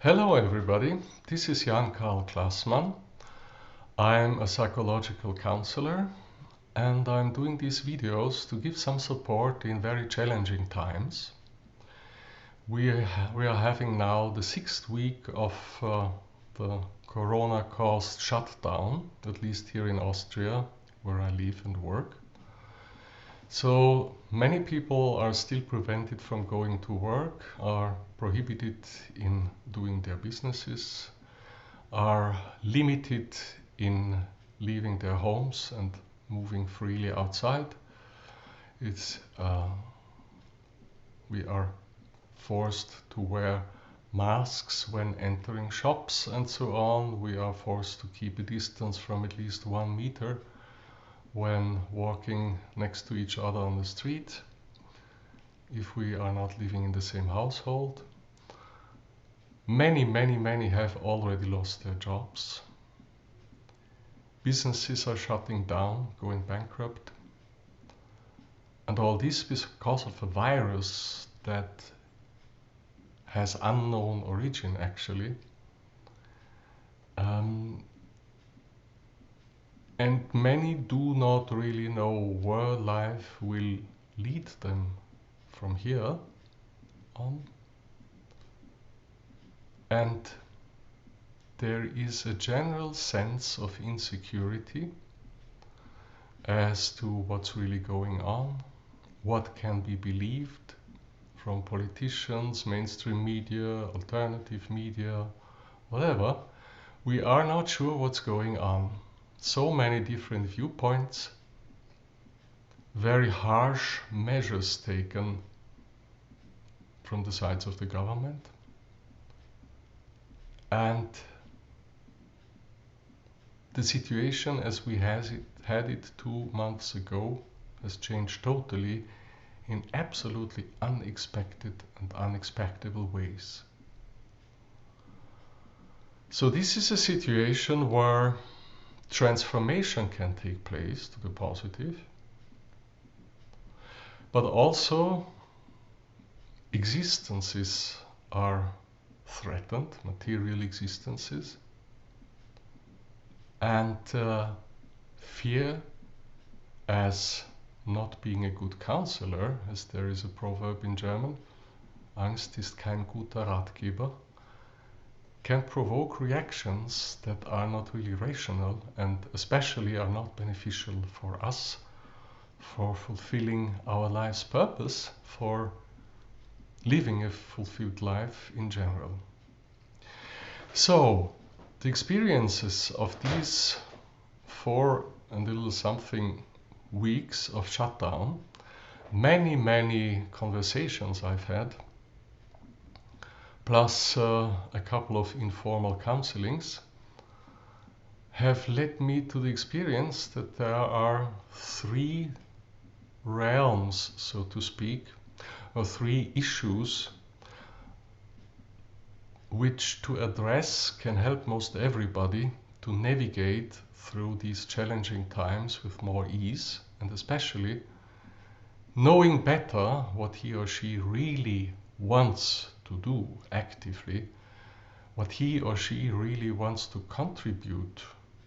Hello everybody, this is Jaan Karl Klasmann. I'm a psychological counselor and I'm doing these videos to give some support in very challenging times. We are having now the 6th week of the Corona-caused shutdown, at least here in Austria, where I live and work. So many people are still prevented from going to work, are prohibited in doing their businesses, are limited in leaving their homes and moving freely outside. We are forced to wear masks when entering shops and so on. We are forced to keep a distance from at least 1 meter when walking next to each other on the street, if we are not living in the same household. Many have already lost their jobs. Businesses are shutting down, going bankrupt. And all this because of a virus that has unknown origin actually. And many do not really know where life will lead them from here on. And there is a general sense of insecurity as to what's really going on, what can be believed from politicians, mainstream media, alternative media, whatever. We are not sure what's going on. So many different viewpoints, very harsh measures taken from the sides of the government. And the situation as we had it 2 months ago has changed totally in absolutely unexpected and unexpectable ways. So this is a situation where transformation can take place to the positive, but also existences are threatened, material existences, and fear, as not being a good counselor, as there is a proverb in German, Angst ist kein guter Ratgeber, can provoke reactions that are not really rational and especially are not beneficial for us, for fulfilling our life's purpose, for living a fulfilled life in general. So, the experiences of these 4 and a little something weeks of shutdown, many conversations I've had, plus a couple of informal counselings, have led me to the experience that there are 3 realms, so to speak, or 3 issues which to address can help most everybody to navigate through these challenging times with more ease, and especially knowing better what he or she really wants to do actively, what he or she really wants to contribute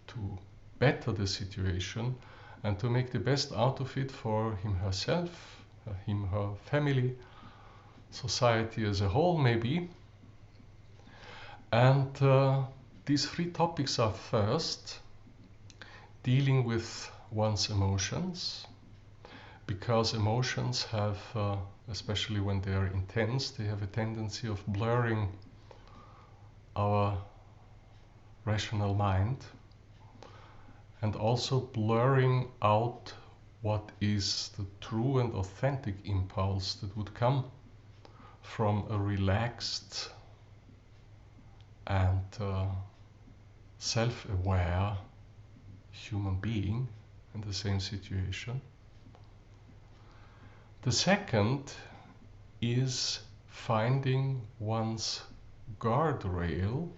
to better the situation and to make the best out of it for him, herself, him, her family, society as a whole maybe. And these 3 topics are first, dealing with one's emotions, because emotions have, especially when they are intense, they have a tendency of blurring our rational mind and also blurring out what is the true and authentic impulse that would come from a relaxed and self-aware human being in the same situation. The second is finding one's guardrail.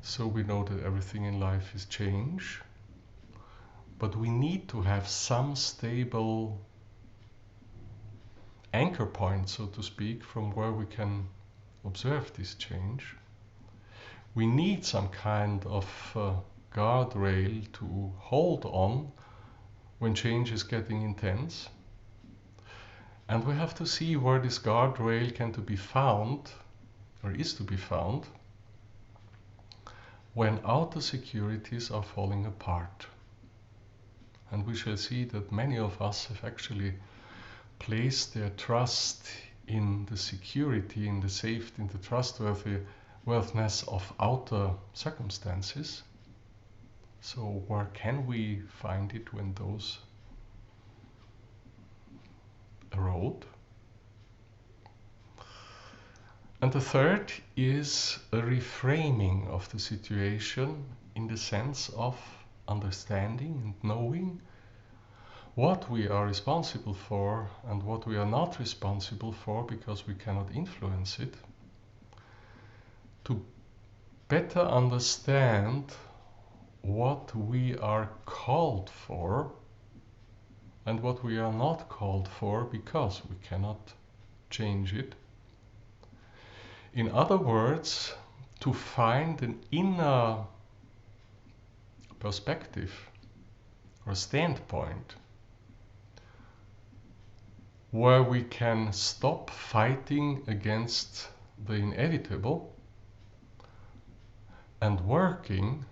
So we know that everything in life is change, but we need to have some stable anchor point, so to speak, from where we can observe this change, we need some kind of guardrail to hold on when change is getting intense. And we have to see where this guardrail can to be found, or is to be found, when outer securities are falling apart. And we shall see that many of us have actually placed their trust in the security, in the safety, in the trustworthiness of outer circumstances. So where can we find it when those erode? And the third is a reframing of the situation in the sense of understanding and knowing what we are responsible for and what we are not responsible for, because we cannot influence it, to better understand what we are called for and what we are not called for, because we cannot change it. In other words, to find an inner perspective or standpoint where we can stop fighting against the inevitable and working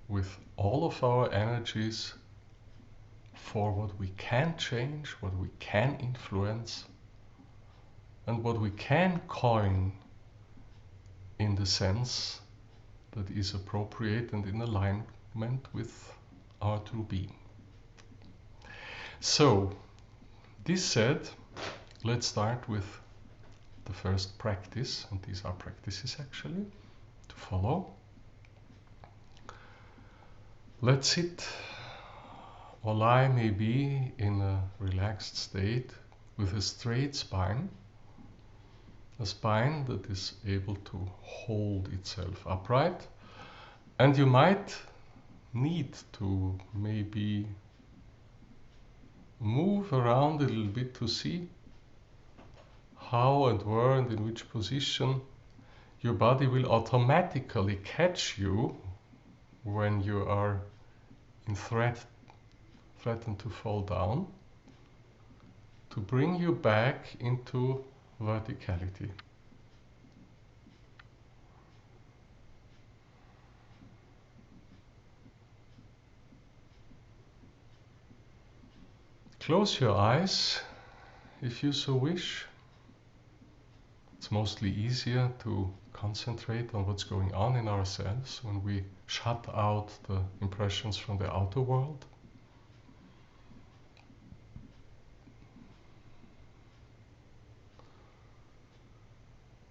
with all of our energies for what we can change, what we can influence, and what we can coin in the sense that is appropriate and in alignment with our true being. So, this said, let's start with the first practice, and these are practices actually to follow. Let's sit or lie maybe in a relaxed state with a straight spine, a spine that is able to hold itself upright. And you might need to maybe move around a little bit to see how and where and in which position your body will automatically catch you when you are in threatened to fall down, to bring you back into verticality. Close your eyes if you so wish. It's mostly easier to concentrate on what's going on in ourselves when we shut out the impressions from the outer world.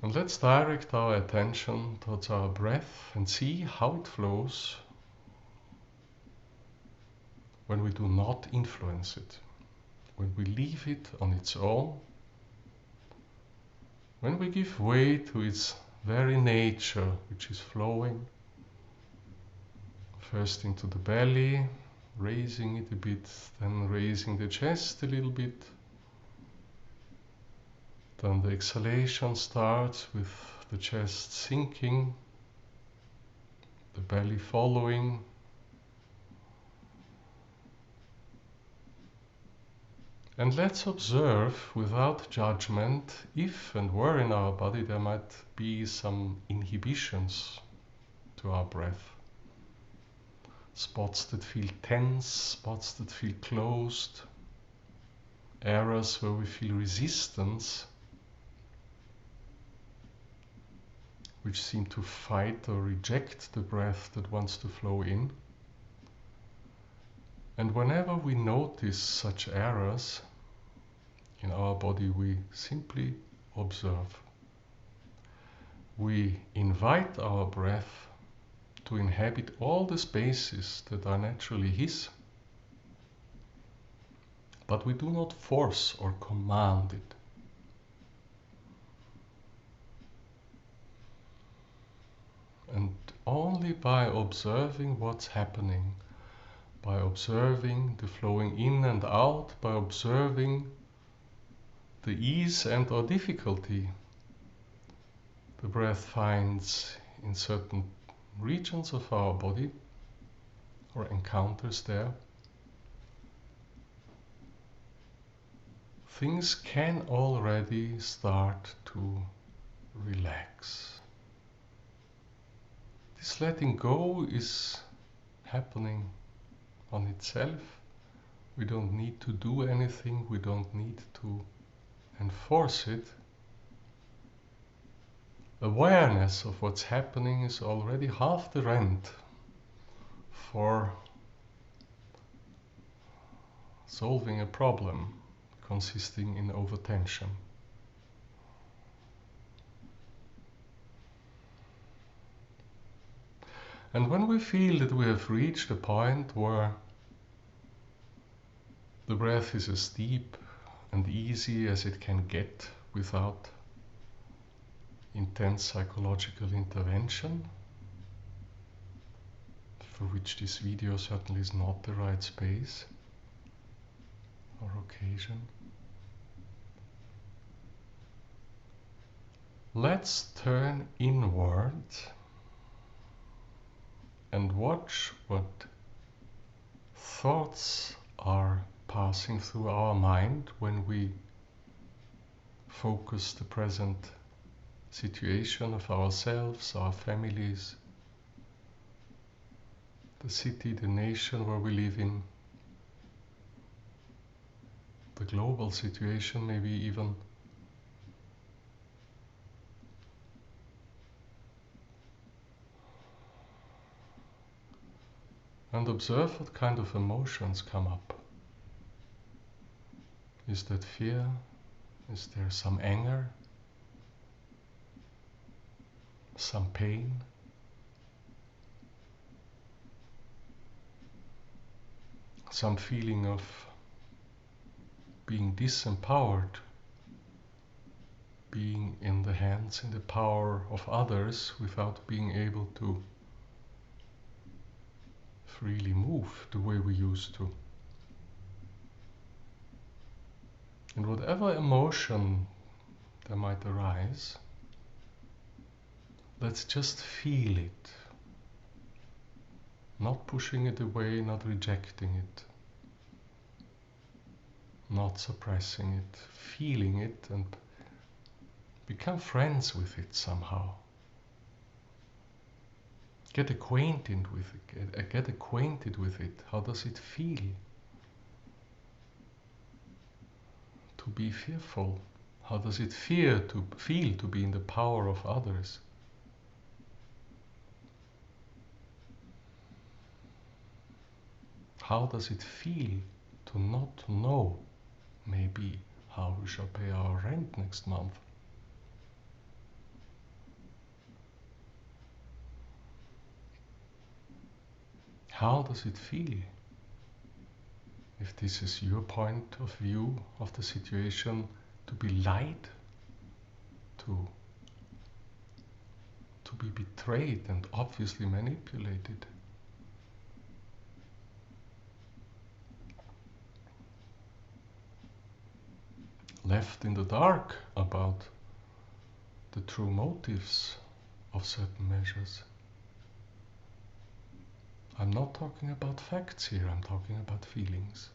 And let's direct our attention towards our breath and see how it flows when we do not influence it, when we leave it on its own, when we give way to its very nature, which is flowing first into the belly, raising it a bit, then raising the chest a little bit. Then the exhalation starts with the chest sinking, the belly following. And let's observe without judgment if and where in our body there might be some inhibitions to our breath. Spots that feel tense, spots that feel closed, areas where we feel resistance, which seem to fight or reject the breath that wants to flow in. And whenever we notice such errors in our body, we simply observe. We invite our breath to inhabit all the spaces that are naturally his, but we do not force or command it. And only by observing what's happening, by observing the flowing in and out, by observing the ease and or difficulty the breath finds in certain regions of our body or encounters there, things can already start to relax. This letting go is happening on itself. We don't need to do anything, we don't need to enforce it. Awareness of what's happening is already half the rent for solving a problem consisting in overtension. And when we feel that we have reached a point where the breath is as deep and easy as it can get without intense psychological intervention, for which this video certainly is not the right space or occasion, let's turn inward and watch what thoughts are passing through our mind when we focus the present situation of ourselves, our families, the city, the nation where we live in, the global situation maybe even. And observe what kind of emotions come up. Is that fear? Is there some anger? Some pain? Some feeling of being disempowered, being in the hands, in the power of others without being able to freely move the way we used to. And whatever emotion there might arise, let's just feel it. Not pushing it away, not rejecting it, not suppressing it, feeling it and become friends with it somehow. Get acquainted with it. Get acquainted with it. How does it feel to be fearful? How does it feel to be in the power of others? How does it feel to not know, maybe, how we shall pay our rent next month? How does it feel, if this is your point of view of the situation, to be lied, to be betrayed and obviously manipulated? Left in the dark about the true motives of certain measures. I'm not talking about facts here, I'm talking about feelings.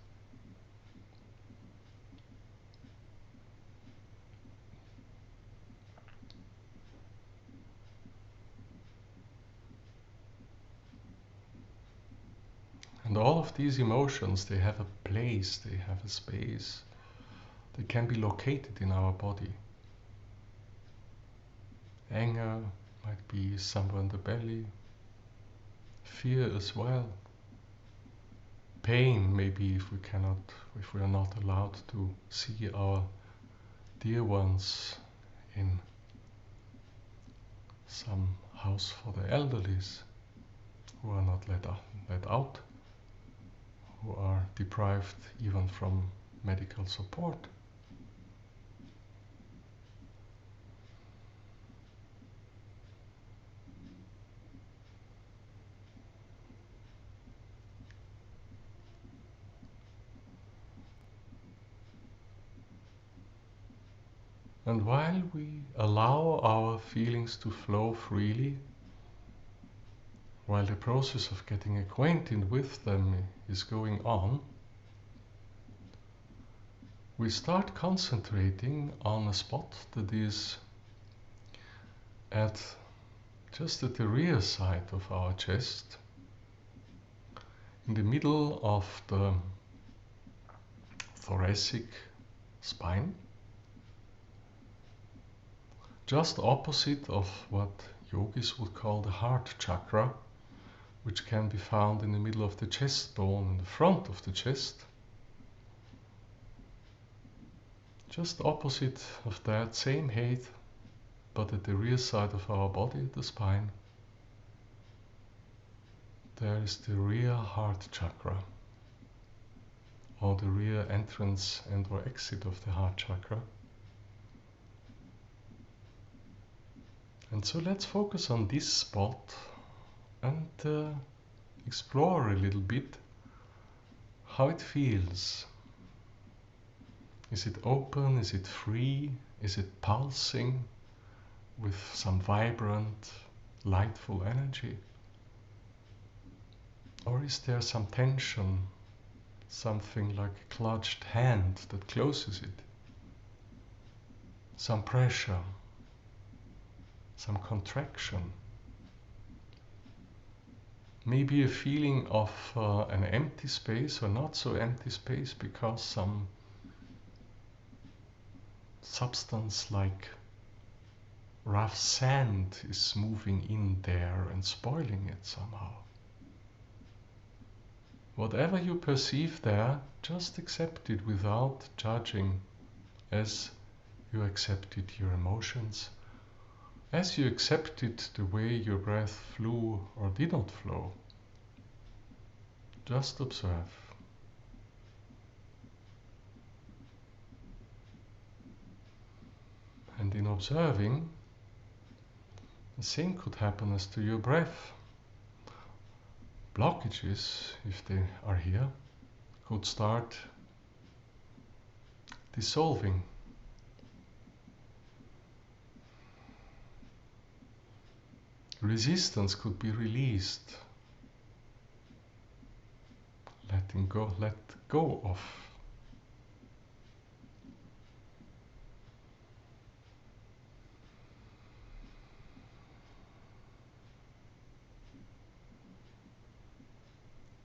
And all of these emotions, they have a place, they have a space. They can be located in our body. Anger might be somewhere in the belly. Fear as well. Pain, maybe if we are not allowed to see our dear ones in some house for the elderlies, who are not let out, who are deprived even from medical support. And while we allow our feelings to flow freely, while the process of getting acquainted with them is going on, we start concentrating on a spot that is just at the rear side of our chest, in the middle of the thoracic spine, just opposite of what yogis would call the heart chakra, which can be found in the middle of the chest bone, in the front of the chest. Just opposite of that, same height, but at the rear side of our body, the spine, there is the rear heart chakra, or the rear entrance and or exit of the heart chakra. And so let's focus on this spot and explore a little bit how it feels. Is it open? Is it free? Is it pulsing with some vibrant, lightful energy? Or is there some tension, something like a clutched hand that closes it? Some pressure, some contraction? Maybe a feeling of an empty space or not so empty space because some substance like rough sand is moving in there and spoiling it somehow. Whatever you perceive there, just accept it without judging, as you accepted your emotions, as you accepted the way your breath flew or did not flow. Just observe. And in observing, the same could happen as to your breath. Blockages, if they are here, could start dissolving. Resistance could be released. Let go of.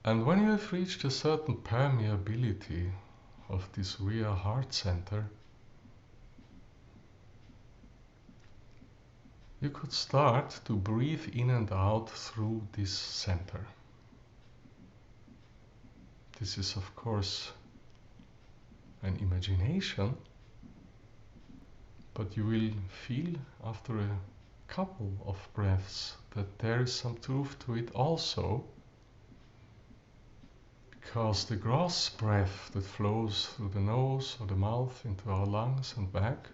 And when you have reached a certain permeability of this rear heart center, you could start to breathe in and out through this center. This is, of course, an imagination, but you will feel after a couple of breaths that there is some truth to it also, because the gross breath that flows through the nose or the mouth into our lungs and back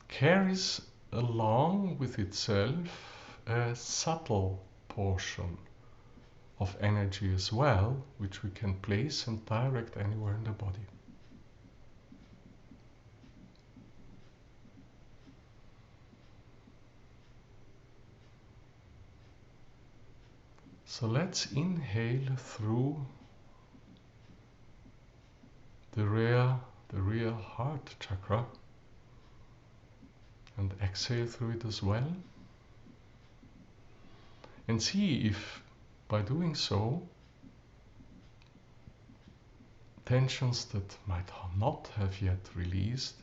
carries along with itself a subtle portion of energy as well, which we can place and direct anywhere in the body. So let's inhale through the rear heart chakra and exhale through it as well. And see if by doing so, tensions that might not have yet released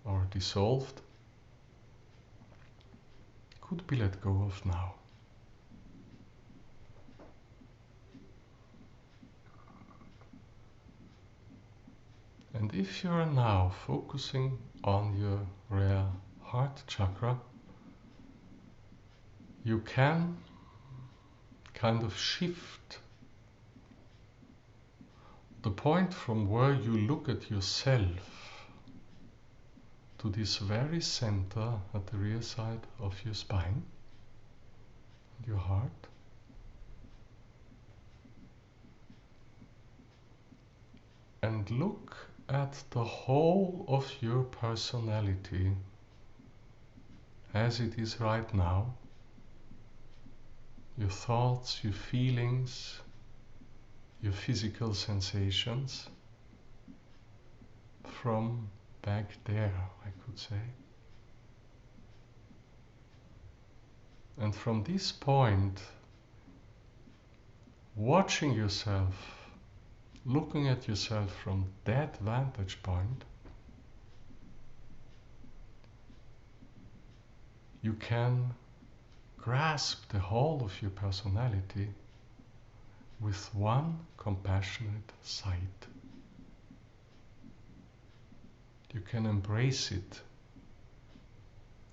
or dissolved could be let go of now. And if you are now focusing on your rear heart chakra, you can kind of shift the point from where you look at yourself to this very center at the rear side of your spine, your heart. And look at the whole of your personality as it is right now, your thoughts, your feelings, your physical sensations, from back there, I could say. And from this point, watching yourself, looking at yourself from that vantage point, you can grasp the whole of your personality with one compassionate sight. You can embrace it.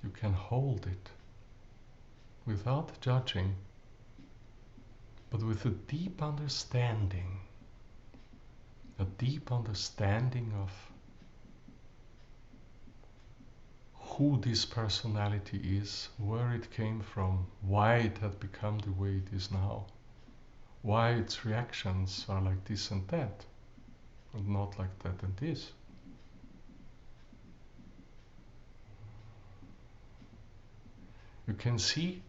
You can hold it without judging, but with a deep understanding of who this personality is, where it came from, why it had become the way it is now, why its reactions are like this and that, and not like that and this. You can see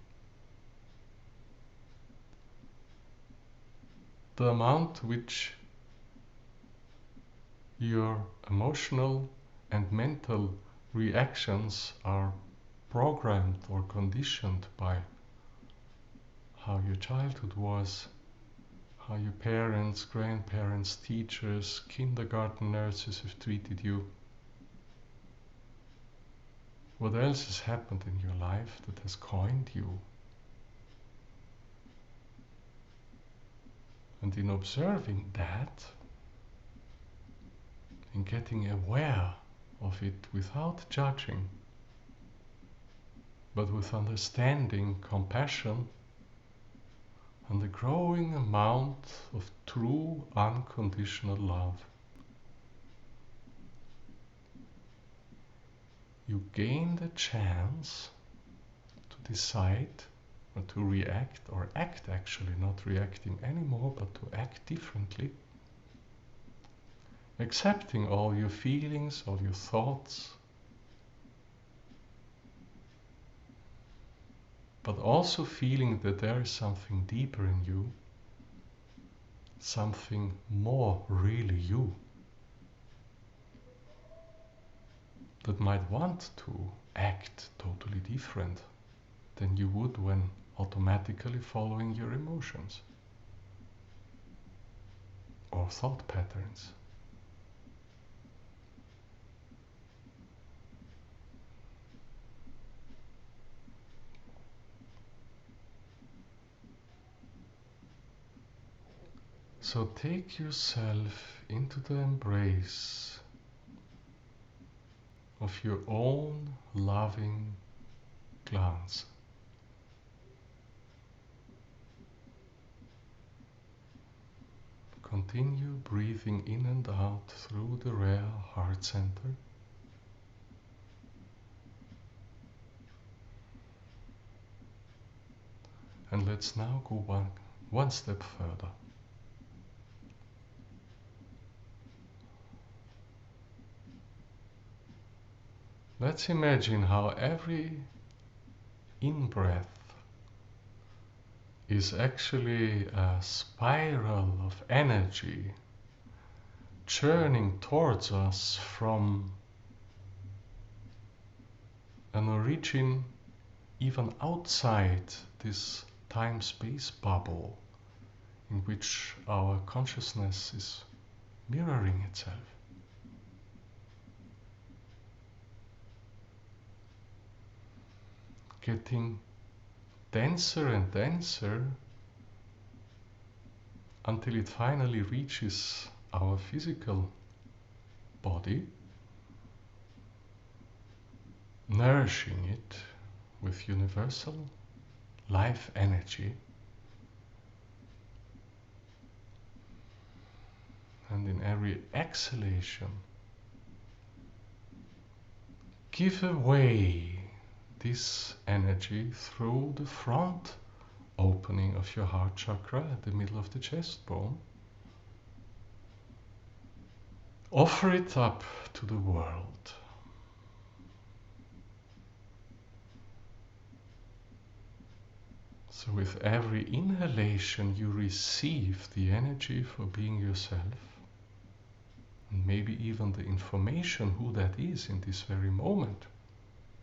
the amount which your emotional and mental reactions are programmed or conditioned by how your childhood was, how your parents, grandparents, teachers, kindergarten nurses have treated you. What else has happened in your life that has coined you? And in observing that, in getting aware of it without judging, but with understanding, compassion, and a growing amount of true unconditional love, you gain the chance to decide or to react, or act actually, not reacting anymore, but to act differently, accepting all your feelings, all your thoughts, but also feeling that there is something deeper in you, something more really you, that might want to act totally different than you would when automatically following your emotions or thought patterns. So take yourself into the embrace of your own loving glance. Continue breathing in and out through the rare heart center. And let's now go one step further. Let's imagine how every in-breath is actually a spiral of energy churning towards us from an origin even outside this time-space bubble in which our consciousness is mirroring itself. Getting denser and denser until it finally reaches our physical body, nourishing it with universal life energy. And in every exhalation, give away this energy through the front opening of your heart chakra at the middle of the chest bone, Offer it up to the world. So with every inhalation you receive the energy for being yourself, and maybe even the information who that is in this very moment,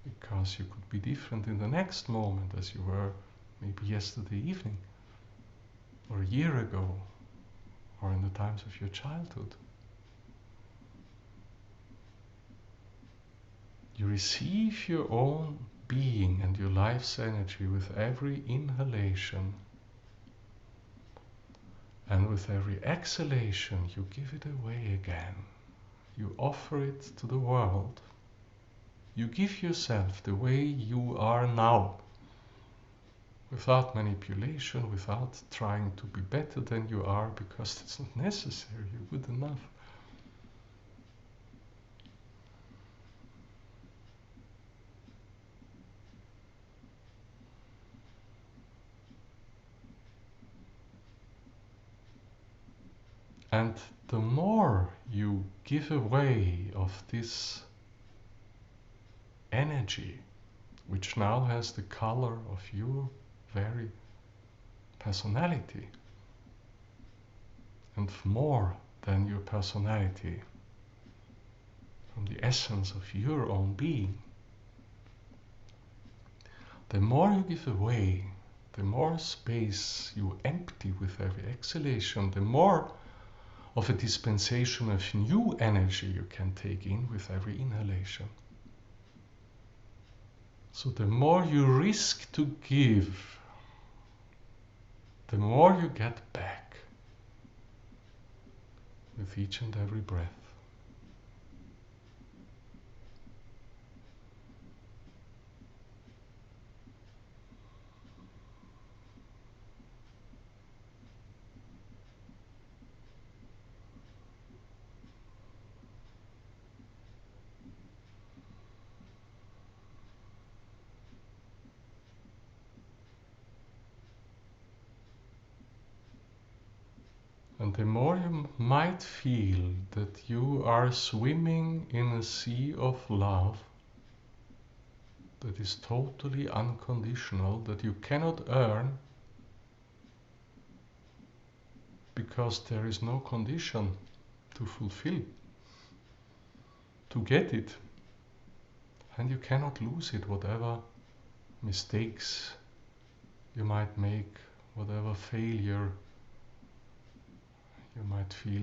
because you could be different in the next moment as you were maybe yesterday evening, or a year ago, or in the times of your childhood. You receive your own being and your life's energy with every inhalation, and with every exhalation you give it away again. You offer it to the world. You give yourself the way you are now, without manipulation, without trying to be better than you are, because it's not necessary. You're good enough. And the more you give away of this energy, which now has the color of your very personality, and more than your personality, from the essence of your own being, the more you give away, the more space you empty with every exhalation, the more of a dispensation of new energy you can take in with every inhalation. So the more you risk to give, the more you get back with each and every breath. And the more you might feel that you are swimming in a sea of love that is totally unconditional, that you cannot earn because there is no condition to fulfill, to get it, and you cannot lose it, whatever mistakes you might make, whatever failure you might feel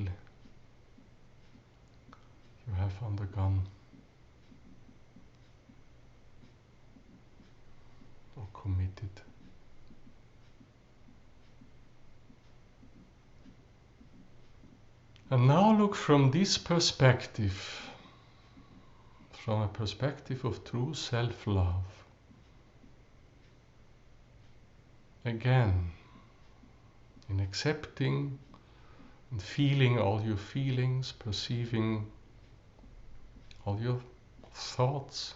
you have undergone or committed. And now look from this perspective, from a perspective of true self-love. Again, in accepting and feeling all your feelings, perceiving all your thoughts,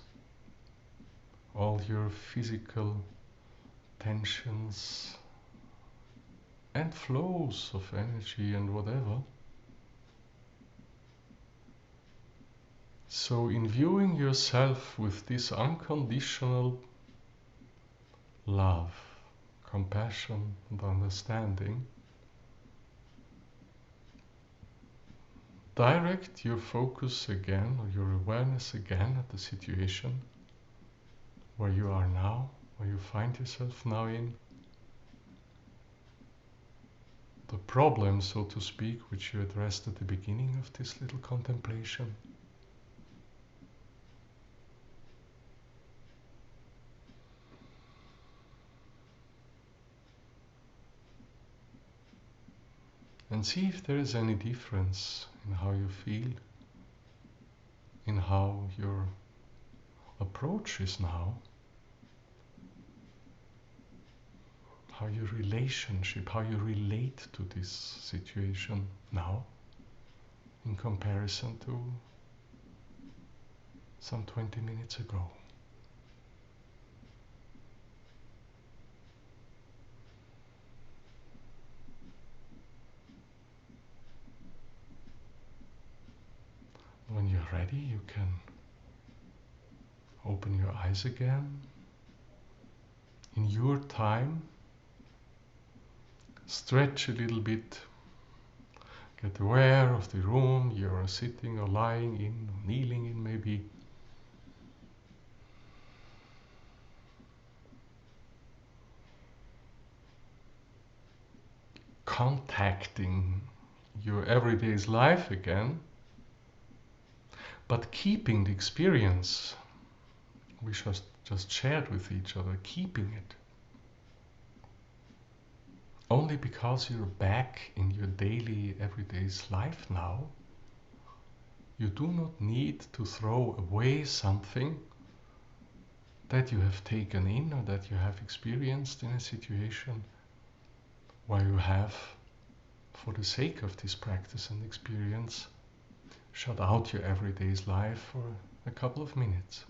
all your physical tensions and flows of energy and whatever. So in viewing yourself with this unconditional love, compassion and understanding, direct your focus again, or your awareness again, at the situation where you are now, where you find yourself now in. The problem, so to speak, which you addressed at the beginning of this little contemplation. And see if there is any difference in how you feel, in how your approach is now, how your relationship, how you relate to this situation now, in comparison to some 20 minutes ago. ready, you can open your eyes again. In your time, stretch a little bit. Get aware of the room you're sitting or lying in, or kneeling in maybe. Contacting your everyday's life again, but keeping the experience we just shared with each other, keeping it. Only because you're back in your daily, everyday's life now, you do not need to throw away something that you have taken in or that you have experienced in a situation where you have, for the sake of this practice and experience, shut out your everyday's life for a couple of minutes.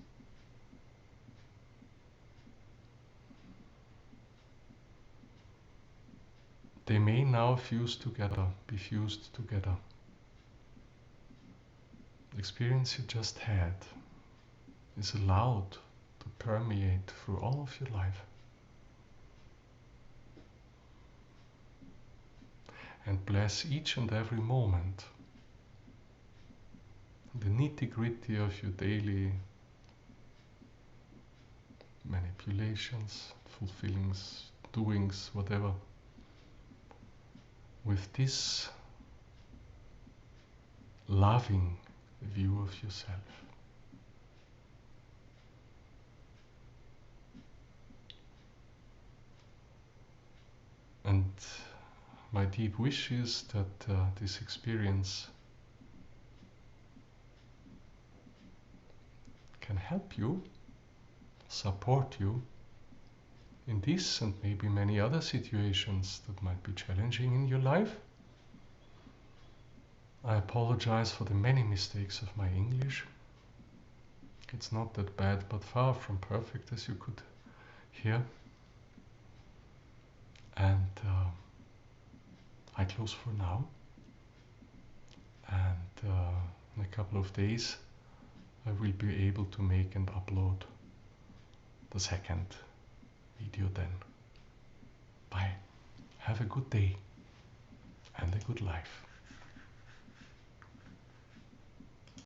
They may now be fused together. The experience you just had is allowed to permeate through all of your life. And bless each and every moment, the nitty-gritty of your daily manipulations, fulfillings, doings, whatever, with this loving view of yourself. And my deep wish is that this experience can help you, support you in this and maybe many other situations that might be challenging in your life. I apologize for the many mistakes of my English. It's not that bad, but far from perfect, as you could hear. And I close for now. And in a couple of days, I will be able to make and upload the second video then. Bye. Have a good day and a good life.